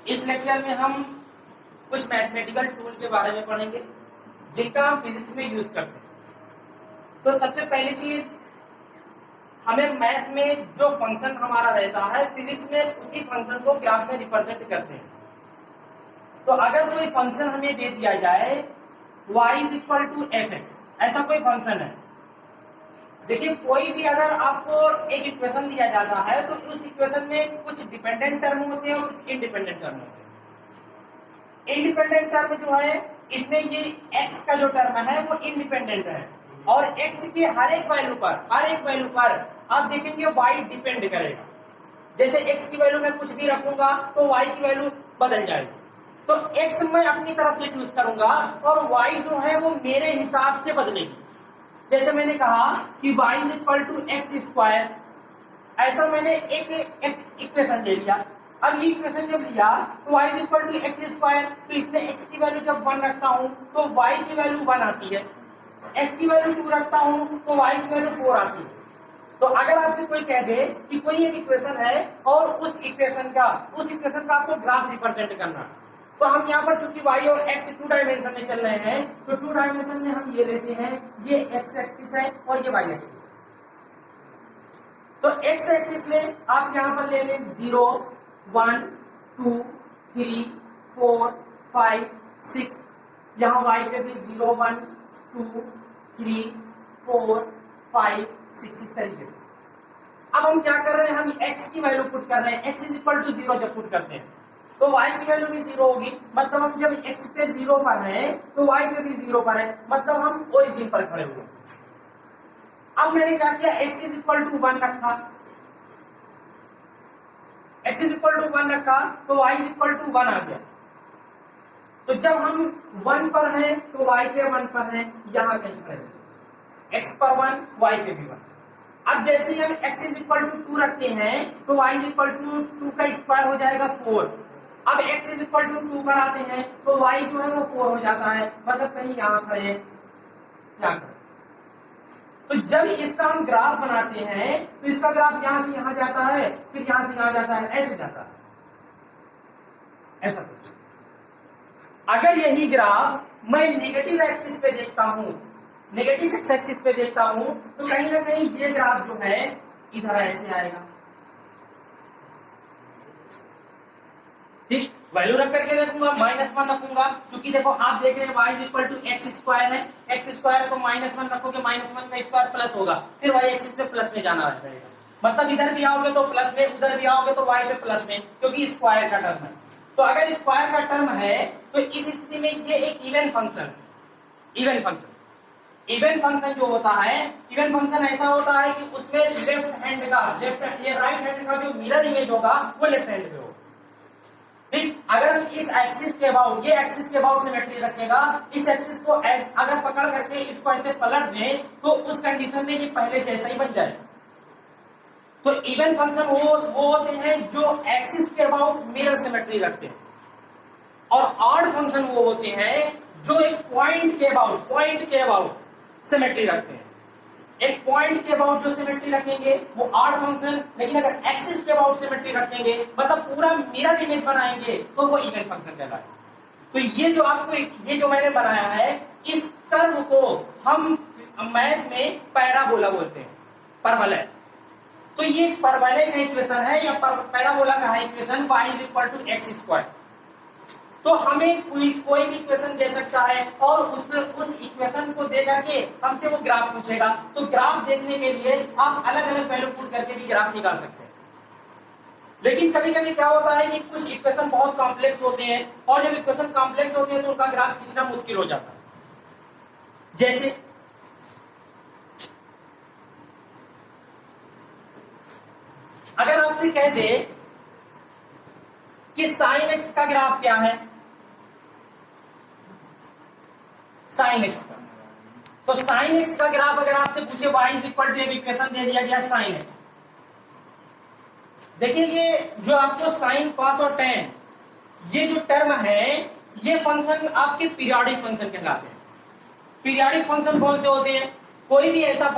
इस लेक्चर में हम कुछ मैथमेटिकल टूल के बारे में पढ़ेंगे जिनका हम फिजिक्स में यूज करते हैं। तो सबसे पहली चीज, हमें मैथ में जो फंक्शन हमारा रहता है फिजिक्स में उसी फंक्शन को ग्राफ में रिप्रेजेंट करते हैं। तो अगर कोई फंक्शन हमें दे दिया जाए y = fx, ऐसा कोई फंक्शन है। देखिए, कोई भी अगर आपको एक इक्वेशन दिया जाता है तो उस इक्वेशन में कुछ डिपेंडेंट टर्म होते हैं और कुछ इंडिपेंडेंट टर्म होते हैं। इंडिपेंडेंट टर्म जो है, इसमें ये x का जो टर्म है वो इंडिपेंडेंट है और x के हर एक वैल्यू पर आप देखेंगे y डिपेंड करेगा। जैसे x की वैल्यू में कुछ भी रखूंगा तो y की वैल्यू बदल जाएगी। तो x मैं अपनी तरफ से चूज करूंगा और y जो है वो मेरे हिसाब से बदलेगी। जैसे मैंने कहा कि y = x², ऐसा मैंने एक इक्वेशन ले लिया। अब ये इक्वेशन जब लिया तो y = x², तो इसमें x की वैल्यू जब 1 रखता हूं तो y की वैल्यू 1 आती है, x की वैल्यू 2 रखता हूं तो y की वैल्यू 4 आती है। तो अगर आपसे कोई कह दे कि कोई एक इक्वेशन है और उस इक्वेशन का आपको ग्राफ रिप्रेजेंट करना है, तो हम यहाँ पर चूंकि y और x 2 डायमेंशन में चल रहे हैं तो 2 डायमेंशन में हम ये लेते हैं, ये x एक्सिस है और ये y एक्सिस है। तो x एक्सिस में आप यहाँ पर ले लें 0 1 2 3 4 5 6, यहाँ y पे भी 0 1 2 3 4 5 6 इस तरीके से। अब हम क्या कर रहे हैं, हम x की वैल्यू पुट कर रहे हैं। x = 0 जब पुट करते हैं तो y की वैल्यू भी 0 होगी, मतलब हम जब x पे 0 पर हैं तो y पे भी 0 पर है, मतलब हम ओरिजिन पर खड़े हुए। अब मैंने क्या किया, x = 1 रखा, x = 1 रखा तो y = 1 आ गया। तो जब हम 1 पर हैं तो y पे 1 पर हैं, यहां कहीं पर x पर 1 y पे भी 1। अब जैसे ही हम x = 2 रखते हैं तो y = 2 का स्क्वायर हो जाएगा 4। अब x = 2 पर आते हैं तो y जो है वो 4 हो जाता है, मतलब कहीं यहां खड़े क्या करें। तो जब इसका हम ग्राफ बनाते हैं तो इसका ग्राफ यहां से यहां जाता है, फिर यहां से यहां जाता है, ऐसे जाता है, ऐसा कुछ। अगर यही ग्राफ मैं नेगेटिव एक्सिस पे देखता हूं, नेगेटिव एक्सिस पे देखता हूं तो कहीं ना कहीं ये ग्राफ जो है इधर ऐसे आएगा। ठीक, वैल्यू रख करके देखूंगा, -1 रखूंगा, क्योंकि देखो आप देख रहे हैं y = x² है, x² को -1 रखोगे, -1 का स्क्वायर प्लस होगा, फिर y एक्सिस पे प्लस में जाना रहेगा, मतलब इधर भी आओगे तो प्लस में, उधर भी आओगे तो y पे प्लस में, क्योंकि स्क्वायर का टर्म है। तो अगर स्क्वायर का टर्म है तो इस स्थिति में ये एक इवन फंक्शन जो होता है, इवन फंक्शन ऐसा होता है कि उसमें ये राइट हैंड का जो मिरर इमेज होगा वो लेफ्ट हैंड पे होगा। ठीक, अगर हम इस एक्सिस के अबाउट, ये एक्सिस के अबाउट सिमेट्री रखेगा, इस एक्सिस को अगर पकड़ करके इसको ऐसे पलट दें तो उस कंडीशन में ये पहले जैसा ही बन जाए। तो इवन फंक्शन वो होते हैं जो एक्सिस के अबाउट मिरर सिमेट्री रखते हैं, और ऑड फंक्शन वो होते हैं जो एक पॉइंट के अबाउट सिमेट्री रखते हैं। एक पॉइंट के अबाउट जो सिमेट्री रखेंगे वो ऑड फंक्शन, लेकिन अगर एक्सिस के अबाउट सिमेट्री रखेंगे, मतलब पूरा मिरर इमेज बनाएंगे, तो वो इवन फंक्शन कहलाएगा। तो ये जो मैंने बनाया है, इस कर्व को हम मैथ में पैराबोला बोलते हैं, परवलय। तो ये परवलय का इक्वेशन है या पैराबोला का है इक्वेशन, y = x²। तो हमें कोई भी इक्वेशन दे सकता है और उस इक्वेशन को दे करके हमसे वो ग्राफ पूछेगा। तो ग्राफ देखने के लिए आप अलग अलग वैल्यू पुट करके भी ग्राफ निकाल सकते हैं। लेकिन कभी कभी क्या होता है कि कुछ इक्वेशन बहुत कॉम्प्लेक्स होते हैं, और जब इक्वेशन कॉम्प्लेक्स होते हैं तो उनका ग्राफ खींचना मुश्किल हो जाता है। जैसे अगर आपसे कह दे कि sin x का ग्राफ क्या है, sin x का, तो sin x का ग्राफ अगर आपसे पूछे y = एक इक्वेशन दे दिया गया sin x। देखिए, ये जो आपको sin, cos और tan, ये जो टर्म है, ये फंक्शन आपके पीरियोडिक फंक्शन कहलाते हैं। पीरियोडिक फंक्शन कौन से होते हैं, कोई भी ऐसा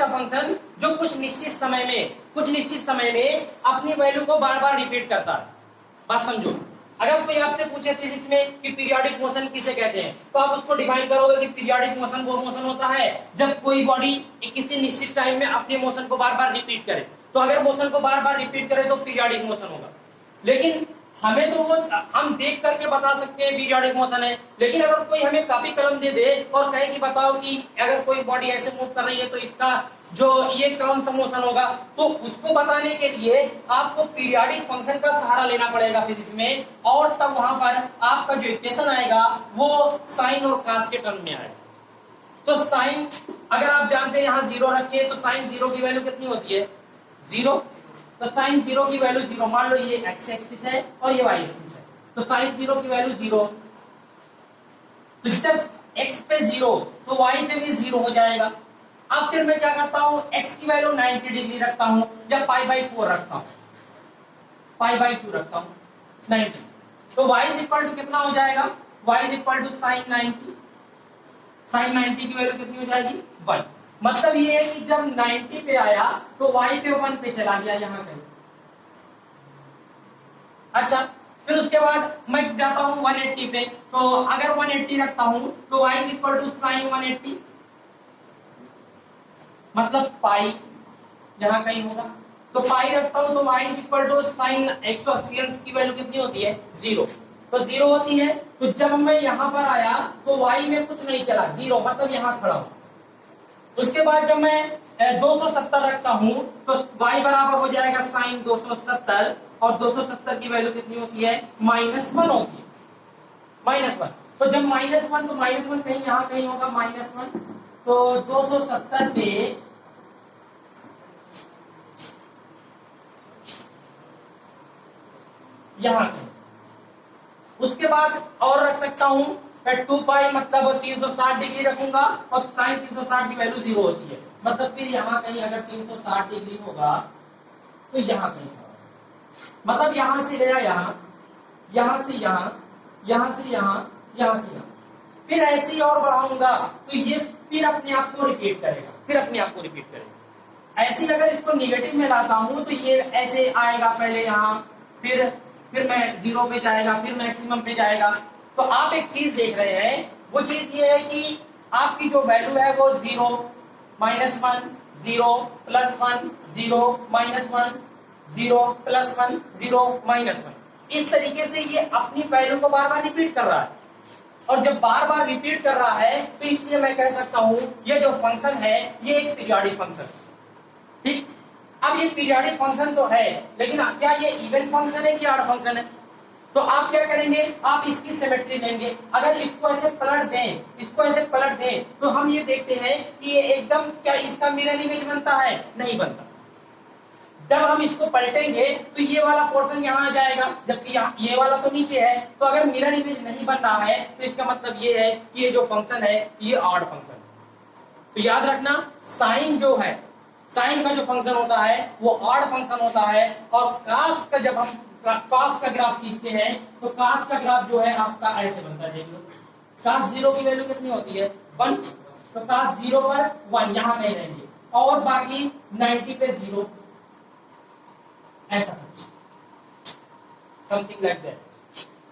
फंक्शन जो कुछ निश्चित समय में अपनी वैल्यू को बार बार रिपीट करता है। बात समझो, अगर कोई आपसे पूछे फिजिक्स में कि पीरियोडिक मोशन किसे कहते हैं, तो आप उसको डिफाइन करोगे कि पीरियोडिक मोशन वो मोशन होता है जब कोई बॉडी किसी निश्चित टाइम में अपने मोशन को बार बार रिपीट करे। तो अगर मोशन को बार बार रिपीट करे तो पीरियोडिक मोशन होगा। लेकिन हमें तो वो हम देख करके बता सकते हैं पीरियोडिक मोशन है, लेकिन अगर कोई हमें कॉपी कलम दे दे और कहे कि बताओ कि अगर कोई बॉडी ऐसे मूव कर रही है तो इसका जो ये कौन सा मोशन होगा, तो उसको बताने के लिए आपको पीरियोडिक फंक्शन का सहारा लेना पड़ेगा फिजिक्स में, और तब वहां पर आपका जो इक्वेशन आएगा वो साइन और कॉस के टर्म में आएगा। तो साइन अगर आप जानते हैं यहाँ जीरो रखिए तो साइन जीरो की वैल्यू कितनी होती है, जीरो। तो साइन जीरो की वैल्यू जीरो, मान लो ये एक्स एक्सिस है और ये वाई एक्सिस है, तो साइन जीरो की वैल्यू जीरो। तो जब एक्स पे जीरो तो वाई पे भी जीरो हो जाएगा। अब फिर मैं क्या करता हूं, एक्स की वैल्यू 90 डिग्री रखता हूं या π/4 रखता हूं, π/2 रखता हूं 90। तो y इज इक्वल टू कितना हो जाएगा, y is equal to sine 90। साइन 90 की वैल्यू कितनी हो जाएगी, 1। मतलब ये है कि जब 90 पे आया तो y पे 1 पे चला गया यहां कहीं। अच्छा, फिर उसके बाद मैं जाता हूं 180 पे, तो अगर 180 रखता हूं तो y is equal to sine 180, मतलब पाई यहां कहीं होगा। तो पाई रखता हूं तो y is equal to sine 180 की वैल्यू कितनी होती है, 0। तो 0 होती है। तो जब मैं यहां पर आया तो y में कुछ नहीं चला, 0, मतलब यहां खड़ा हूं। उसके बाद जब मैं 270 रखता हूं तो y बराबर हो जाएगा साइन 270, और 270 की वैल्यू कितनी होती है, -1 होती है, -1। तो जब -1 तो -1 कहीं यहां कहीं होगा, -1। तो 270 पे यहां कहीं। उसके बाद और रख सकता हूं 2 पाई, मतलब 360 डिग्री रखूंगा, और साइन 360 की वैल्यू 0 होती है, मतलब फिर यहां कहीं अगर 360 डिग्री होगा तो यहां कहीं होगा। मतलब यहां से गया यहां, यहां से यहां, यहां से यहां, यहां से यहां, फिर ऐसे ही और बढ़ाऊंगा तो ये फिर अपने आप को रिपीट करेगा, फिर अपने आप को रिपीट करेगा। ऐसे अगर इसको निगेटिव में लाता हूं तो ये ऐसे आएगा, पहले यहां, फिर मैं 0 पे जाएगा, फिर मैक्सिमम पे जाएगा। तो आप एक चीज देख रहे हैं, वो चीज ये है कि आपकी जो वैल्यू है वो 0, -1, 0, +1, 0, -1, 0, +1, 0, -1। इस तरीके से ये अपनी वैल्यू को बार बार रिपीट कर रहा है, और जब बार बार रिपीट कर रहा है तो इसलिए मैं कह सकता हूं ये जो फंक्शन है ये एक पीरियोडिक फंक्शन, ठीक। अब ये पीरियोडिक फंक्शन तो है, लेकिन क्या ये इवन फंक्शन है कि ऑड फंक्शन है? तो आप क्या करेंगे, आप इसकी सिमेट्री लेंगे। अगर इसको ऐसे पलट दें, इसको ऐसे पलट दें, तो हम ये देखते हैं कि ये एकदम क्या इसका मिरर इमेज बनता है, नहीं बनता। जब हम इसको पलटेंगे तो ये वाला पोर्शन यहाँ आ जाएगा, जबकि ये वाला तो नीचे है। तो अगर मिरर इमेज नहीं बन रहा है तो इसका मतलब ये है कि ये जो फंक्शन है ये ऑड फंक्शन है। तो याद रखना, साइन जो है, साइन का जो फंक्शन होता है वो ऑड फंक्शन होता है, और कास का जब हम कास का ग्राफ खींचते हैं तो कास का ग्राफ जो है आपका ऐसे बनता है। देख लो, कास 0 की वैल्यू कितनी होती है, 1। तो कास 0 पर 1 यहां कहीं रहेंगे, और बाकी 90 पे 0, ऐसा कुछ, समथिंग लाइक दैट।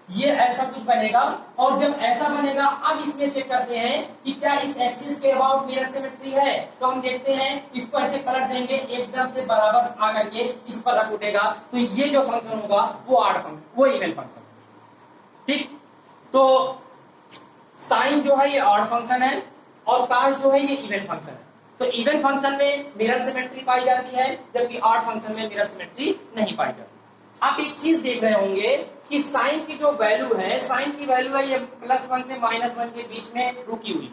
ये ऐसा कुछ बनेगा, और जब ऐसा बनेगा अब इसमें चेक करते हैं कि क्या इस एक्सिस के अबाउट मिरर सिमेट्री है। तो हम देखते हैं, इसको ऐसे पलट देंगे, एकदम से बराबर आकर के इस पर रख उठेगा, तो ये जो फंक्शन होगा वो ऑड फंक्शन, वो इवन फंक्शन, ठीक। तो साइन जो है ये ऑड फंक्शन है, और कास जो है ये इवन फंक्शन है। तो इवन फंक्शन में मिरर सिमेट्री पाई जाती है, जबकि ऑड फंक्शन में मिरर सिमेट्री नहीं पाई जाती। आप एक चीज देख रहे होंगे कि साइन की जो वैल्यू है, साइन की वैल्यू है ये +1 से -1 के बीच में रुकी हुई।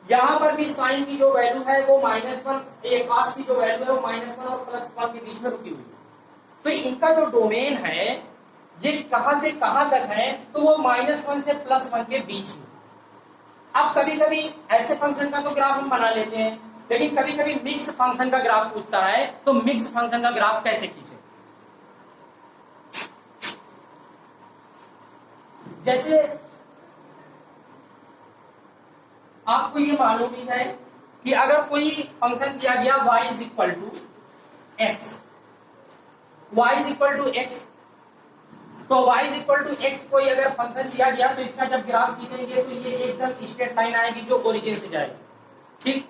यहां पर भी साइन की जो वैल्यू है वो -1, ये कॉस की जो वैल्यू है वो -1 और +1 के बीच में रुकी हुई। तो इनका जो डोमेन है ये कहां से कहां तक है, तो वो -1 से +1 के बीच में। अब कभी कभी ऐसे फंक्शन का तो ग्राफ हम बना लेते हैं, लेकिन कभी कभी मिक्स फंक्शन का ग्राफ पूछता है, तो मिक्स फंक्शन का ग्राफ कैसे खींचे। जैसे आपको ये मालूम ही है कि अगर कोई फंक्शन दिया गया y is equal to x, y is equal to x, तो y is equal to x कोई अगर फंक्शन दिया गया तो इसका जब ग्राफ खींचेंगे तो ये एकदम स्ट्रेट लाइन आएगी जो ओरिजिन से जाएगी। ठीक,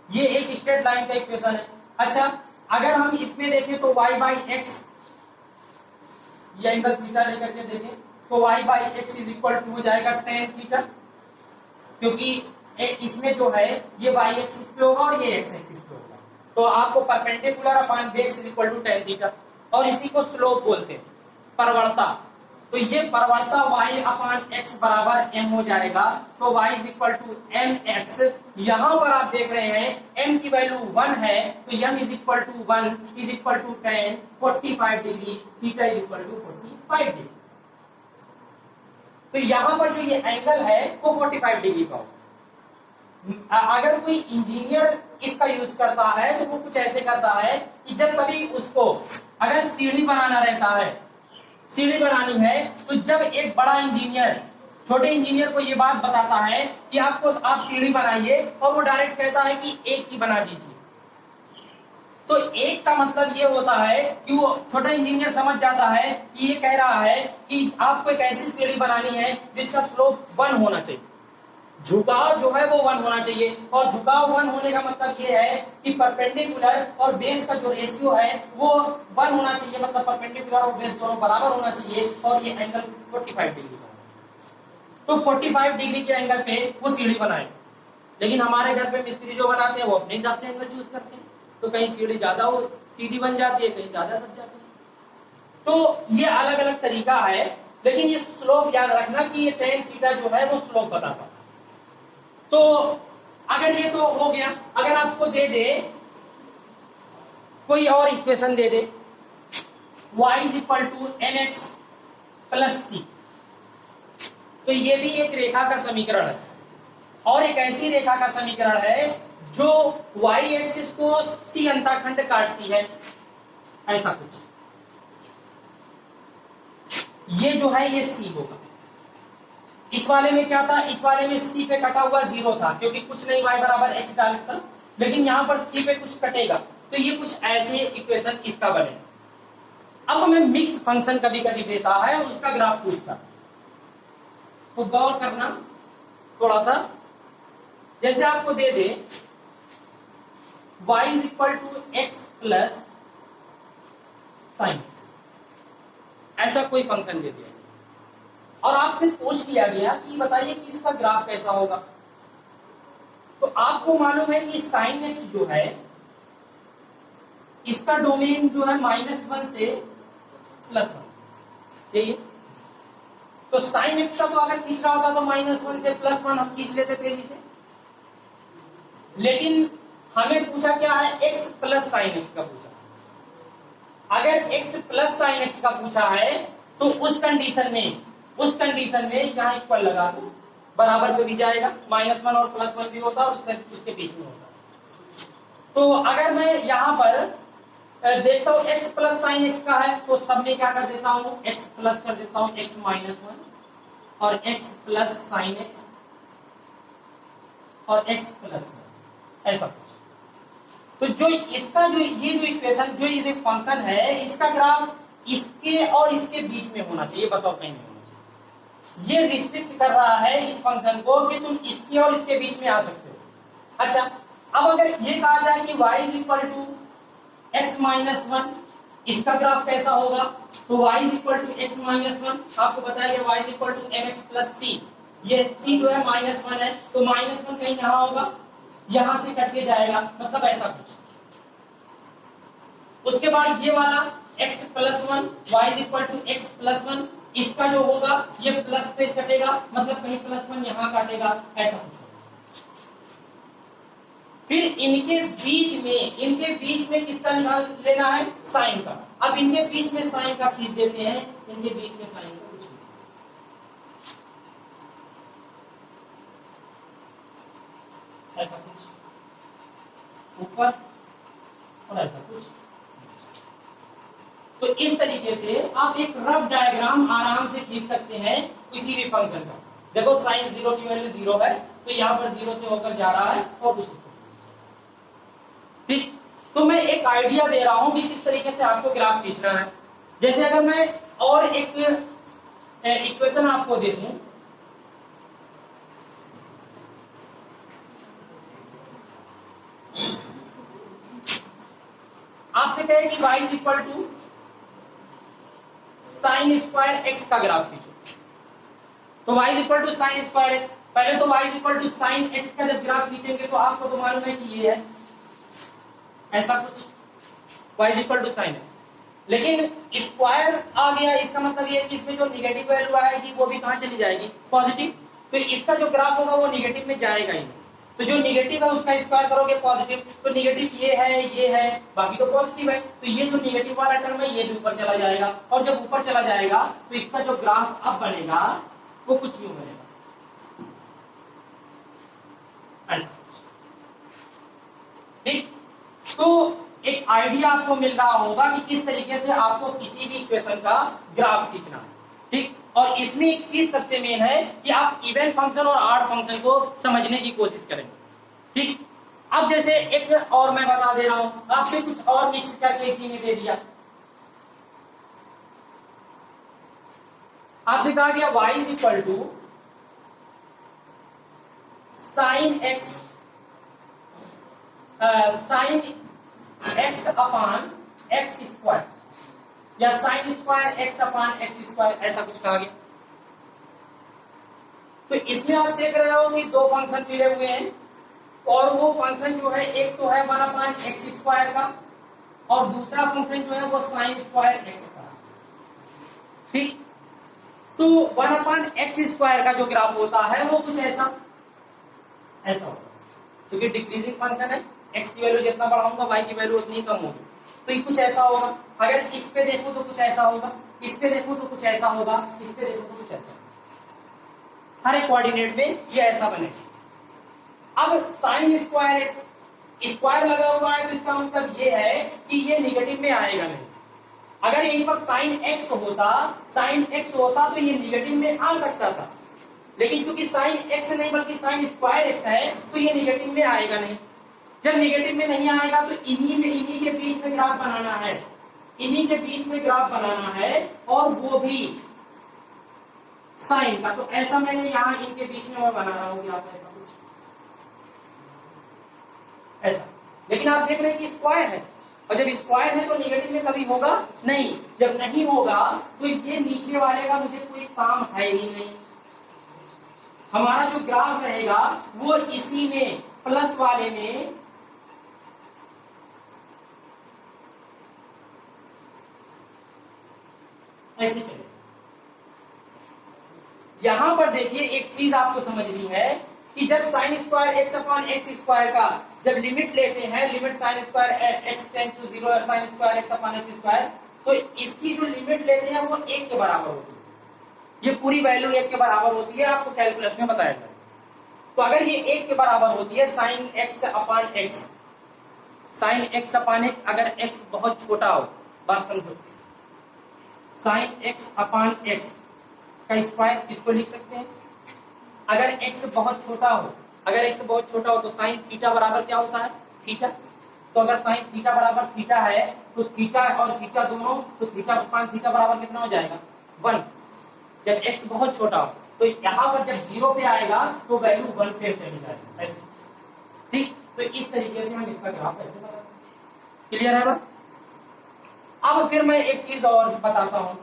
ये एक स्ट्रेट लाइन का इक्वेशन है। अच्छा, अगर हम इसमें देखें तो y बाई एक्स, ये एंगल थीटा लेकर के देखें तो y by x is equal to हो जाएगा टेन थीटा, क्योंकि इसमें जो है ये y एक्सिस पे होगा और ये x एक्सिस पे होगा, तो आपको perpendicular upon base is equal to tan theta, और इसी को स्लोप बोलते हैं, परवरता। तो ये परवरता y अपॉन एक्स बराबर m हो जाएगा, तो y is equal to m x. यहां पर आप देख रहे हैं m की वैल्यू 1 है, तो m is equal to 1 is equal to 10 45 degree, theta is equal to 45 degree. तो यहां पर जो ये एंगल है वो 45 डिग्री का होगा। अगर कोई इंजीनियर इसका यूज करता है तो वो कुछ ऐसे करता है कि जब कभी उसको अगर सीढ़ी बनाना रहता है, सीढ़ी बनानी है, तो जब एक बड़ा इंजीनियर छोटे इंजीनियर को ये बात बताता है कि आप सीढ़ी बनाइए, और वो डायरेक्ट कहता है कि एक की बना दीजिए, तो एक का मतलब ये होता है कि वो छोटा इंजीनियर समझ जाता है कि ये कह रहा है कि आपको एक ऐसी सीढ़ी बनानी है जिसका स्लोप 1 होना चाहिए, झुकाव जो है वो 1 होना चाहिए, और झुकाव 1 होने का मतलब ये है कि परपेंडिकुलर और बेस का जो रेशियो है वो 1 होना चाहिए, मतलब परपेंडिकुलर और बेस दोनों बराबर होना चाहिए, और ये एंगल 45 डिग्री का। तो 45 डिग्री के एंगल पे वो सीढ़ी बनाए। लेकिन हमारे घर पे मिस्त्री जो बनाते हैं वो अपने हिसाब से एंगल चूज करते हैं, तो कहीं सीढ़ी ज्यादा हो सीधी बन जाती है, कहीं ज्यादा दब जाती है। तो ये अलग अलग तरीका है, लेकिन ये स्लोप याद रखना कि ये टेन थीटा जो है वो स्लोप बताता है। तो अगर ये तो हो गया, अगर आपको दे दे कोई और इक्वेशन दे दे y is equal to m x plus c, तो ये भी एक रेखा का समीकरण है, और एक ऐसी रेखा का समीकरण है जो y एक्सिस को c अंताखंड काटती है, ऐसा कुछ। ये जो है ये c होगा। इस वाले में क्या था, इस वाले में c पे कटा हुआ 0 था, क्योंकि कुछ नहीं y बराबर x डालता, लेकिन यहां पर c पे कुछ कटेगा, तो ये कुछ ऐसे इक्वेशन इसका बने। अब हमें मिक्स फंक्शन कभी कभी देता है और उसका ग्राफ पूछता, तो गौर करना थोड़ा सा। जैसे आपको दे दे y is equal to x plus sine, ऐसा कोई फंक्शन दे दिया और आपसे पूछ लिया गया कि बताइए कि इसका ग्राफ कैसा होगा। तो आपको मालूम है कि साइन एक्स जो है इसका डोमेन जो है -1 से +1, ठीक। तो साइन एक्स का तो अगर खींच रहा होता तो -1 से +1 हम खींच लेते तेजी से, लेकिन हमें पूछा क्या है, x प्लस साइन एक्स का पूछा। अगर x प्लस साइन एक्स का पूछा है तो उस कंडीशन में यहाँ इक्वल लगा दो, बराबर पे भी जाएगा, -1 और +1 भी होता और उसके बीच में होता। तो अगर मैं यहाँ पर देखता हूँ x प्लस साइन एक्स का है, तो सब में क्या कर देता हूँ, x प्लस कर देता हूँ x -1 और x प्लस साइन एक्स और x प्लस, ऐसा कुछ। तो जो इसका जो ये जो इक्वेशन जो ये फंक्शन है, इसका ग्राफ इसके और इसके बीच में होना चाहिए, बस और कहीं नहीं होना चाहिए। ये रिस्ट्रिक्ट कर रहा है इस फंक्शन को कि तुम इसके और इसके बीच में आ सकते हो। अच्छा, अब अगर ये कहा जाए कि y is equal to x -1, इसका ग्राफ कैसा होगा, तो y is equal to x -1, आपको बताया y is equal to mx plus c, ये c जो है -1 है, तो -1 कहीं यहाँ होगा, यहां से कट के जाएगा, मतलब ऐसा कुछ। उसके बाद ये वाला x plus 1, y is equal to x plus 1, इसका जो होगा ये प्लस पे कटेगा, मतलब कहीं +1 यहां काटेगा, ऐसा कुछ। फिर इनके बीच में किसका निकाल लेना है, साइन का। अब इनके बीच में साइन का खींच देते हैं, इनके बीच में साइन का कुछ ऐसा कुछ ऊपर और ऐसा कुछ। तो इस तरीके से आप एक रफ डायग्राम आराम से खींच सकते हैं किसी भी फंक्शन का। देखो साइन 0 की वैल्यू 0 है, तो यहाँ पर 0 से होकर जा रहा है और कुछ। ठीक, तो मैं एक आइडिया दे रहा हूं कि किस तरीके से आपको ग्राफ खींचना है। जैसे अगर मैं और एक इक्वेशन आपको दे दूं, आपसे कहे कि y is equal to sine square x का ग्राफ खींचो, तो y is equal to sine square x. पहले तो y is equal to sine x का जब ग्राफ खींचेंगे तो आपको तो मालूम है कि ये है ऐसा कुछ, y is equal to sine x. लेकिन स्क्वायर आ गया, इसका मतलब ये है कि इसमें जो निगेटिव वैल्यू आएगी वो भी कहां चली जाएगी, पॉजिटिव। तो इसका जो ग्राफ होगा वो निगेटिव में जाएगा ही। तो जो निगेटिव है उसका स्क्वायर करोगे पॉजिटिव, तो निगेटिव ये है, बाकी तो पॉजिटिव है, तो ये जो निगेटिव वाला टर्म है ये भी ऊपर चला जाएगा, और जब ऊपर चला जाएगा तो इसका जो ग्राफ अब बनेगा वो कुछ यूं बनेगा ऐसा। ठीक, तो एक आइडिया आपको मिल रहा होगा कि किस तरीके से आपको किसी भी इक्वेशन का ग्राफ खींचना है। ठीक, और इसमें एक चीज सबसे मेन है कि आप इवन फंक्शन और ऑड फंक्शन को समझने की कोशिश करेंगे। ठीक, अब जैसे एक और मैं बता दे रहा हूं, आपसे कुछ और मिक्स करके इसी में दे दिया, आपसे कहा गया y is equal to sine x upon x square या sine square x upon x square, ऐसा कुछ कहा गया। तो इसमें आप देख रहे हो कि दो फंक्शन मिले हुए हैं, और वो फंक्शन जो है एक तो है 1 अपॉन एक्स स्क्वायर का, और दूसरा फंक्शन जो है वो साइन स्क्वायर एक्स का। ठीक, तो 1 अपॉन एक्स स्क्वायर का जो ग्राफ होता है वो कुछ ऐसा होगा, क्योंकि डिक्रीजिंग फंक्शन है, एक्स की वैल्यू जितना बढ़ाऊंगा वाई की वैल्यू उतनी कम होगी, तो ये कुछ ऐसा होगा। अगर इस पे देखो तो कुछ ऐसा होगा, इस पे देखो तो कुछ ऐसा होगा, इस पे देखो तो कुछ ऐसा होगा। हर एक कोऑर्डिनेट में ये ऐसा बनेगा। अब साइन स्क्वायर एक्स स्क्वायर लगा हुआ है, तो इसका मतलब ये है कि ये निगेटिव में आएगा नहीं। अगर यहीं पर साइन एक्स होता तो ये निगेटिव में आ सकता था, लेकिन चूंकि साइन एक्स नहीं बल्कि साइन स्क्वायर एक्स है, तो ये निगेटिव में आएगा नहीं। जब निगेटिव में नहीं आएगा तो इन्हीं के बीच में ग्राफ बनाना है, इन्हीं के बीच में ग्राफ बनाना है, और वो भी साइन का। तो ऐसा मैंने यहाँ इनके बीच में मैं बना रहा हूँ ग्राफ, ऐसा कुछ ऐसा। लेकिन आप देख रहे हैं कि स्क्वायर है, और जब स्क्वायर है तो निगेटिव में कभी होगा नहीं। जब नहीं होगा तो ये नीचे वाले का मुझे कोई काम है ही नहीं। हमारा जो ग्राफ रहेगा वो इसी में प्लस वाले में ऐसे चले। यहां पर देखिए एक चीज आपको समझनी है कि जब sine square x upon x square का जब लिमिट लेते हैं, limit sine square x tend to 0 और sine square x upon x square, तो इसकी जो लिमिट लेते हैं वो 1 के बराबर होती है। ये पूरी वैल्यू 1 के बराबर होती है, आपको कैलकुलस में बताया जाए। तो अगर ये 1 के बराबर होती है sign x upon x, sine x upon x, अगर एक्स बहुत छोटा हो, बात समझो, साइन एक्स अपॉन एक्स का स्क्वायर इसको लिख सकते हैं। अगर एक्स बहुत छोटा हो, तो साइन थीटा बराबर क्या होता है, थीटा। तो अगर साइन थीटा बराबर थीटा है तो थीटा और थीटा दोनों, तो थीटा अपॉन थीटा बराबर कितना हो जाएगा, 1। जब एक्स बहुत छोटा हो तो यहाँ पर जब 0 पे आएगा तो वैल्यू 1 पे चली जाएगी ऐसे। ठीक, तो इस तरीके से हम इसका ग्राफ ऐसे बनाते हैं। क्लियर है ना? अब फिर मैं एक चीज और बताता हूं।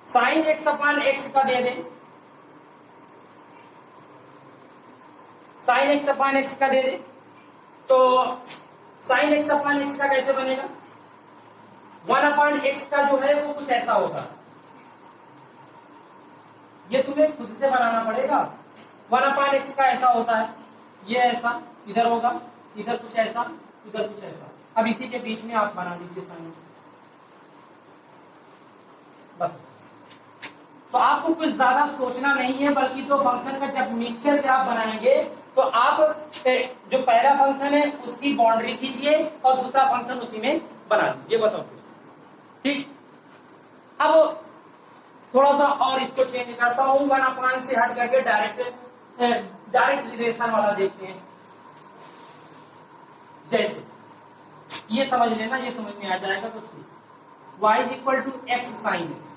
साइन एक्स अपॉन एक्स का दे दे, साइन एक्स अपॉन एक्स का दे दे, तो साइन एक्स अपॉन एक्स का कैसे बनेगा, 1 अपॉन एक्स का जो है वो कुछ ऐसा होगा। ये तुम्हें खुद से बनाना पड़ेगा। 1 अपॉन एक्स का ऐसा होता है, ये ऐसा इधर होगा, इधर कुछ ऐसा, इधर कुछ ऐसा। अब इसी के बीच में आप बना दीजिए साइन, बस। तो आपको कुछ ज्यादा सोचना नहीं है, बल्कि तो फंक्शन का जब मिक्सचर ग्राफ बनाएंगे तो आप जो पहला फंक्शन है उसकी बाउंड्री खींचिए और दूसरा फंक्शन उसी में बना दीजिए, बस। और ठीक, अब थोड़ा सा और इसको चेंज करता हूं, 1 अपॉन से हट करके डायरेक्ट रिलेशन वाला देखते हैं। जैसे ये समझ लेना, ये समझ में आ जाएगा तो ठीक। y is equal to x sine x,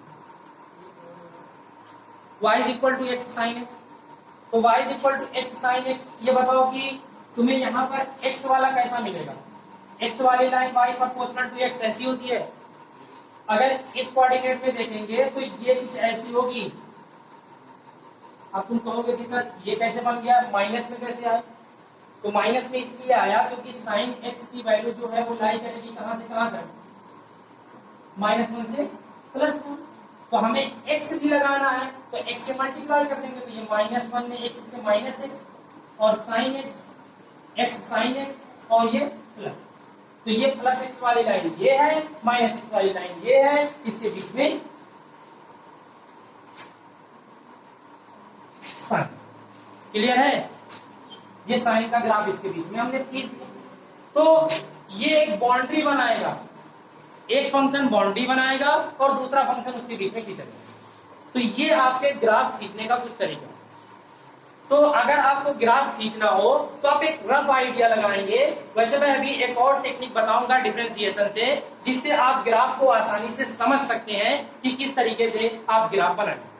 y is equal to x sine x. तो y is equal to x sine x, ये बताओ कि तुम्हें यहाँ पर x वाला कैसा मिलेगा? x वाली line y proportional to x ऐसी होती है। अगर इस कोऑर्डिनेट में देखेंगे तो ये कुछ ऐसी होगी। अब तुम कहोगे कि सर ये कैसे बन गया, माइनस में कैसे आया? तो माइनस में इसलिए आया क्योंकि साइन x की वैल्यू जो है वो लाई करेगी कहां से कहां तक, -1 से +1। तो हमें x भी लगाना है तो x से मल्टीप्लाई कर देंगे, तो ये -1 में x से -x और sin x sin x और ये प्लस, तो ये +x वाली लाइन ये है, -x वाली लाइन ये है, इसके बीच में साइन। क्लियर है? ये साइन का ग्राफ इसके बीच में हमने खींच दिया। तो ये एक बाउंड्री बनाएगा, एक फंक्शन बाउंड्री बनाएगा और दूसरा फंक्शन उसके बीच में खींचेगा। तो ये आपके ग्राफ खींचने का कुछ तरीका। तो अगर आपको ग्राफ खींचना हो तो आप एक रफ आइडिया लगाएंगे। वैसे मैं अभी एक और टेक्निक बताऊंगा डिफरेंशिएशन से, जिससे आप ग्राफ को आसानी से समझ सकते हैं कि किस तरीके से आप ग्राफ बनाएंगे।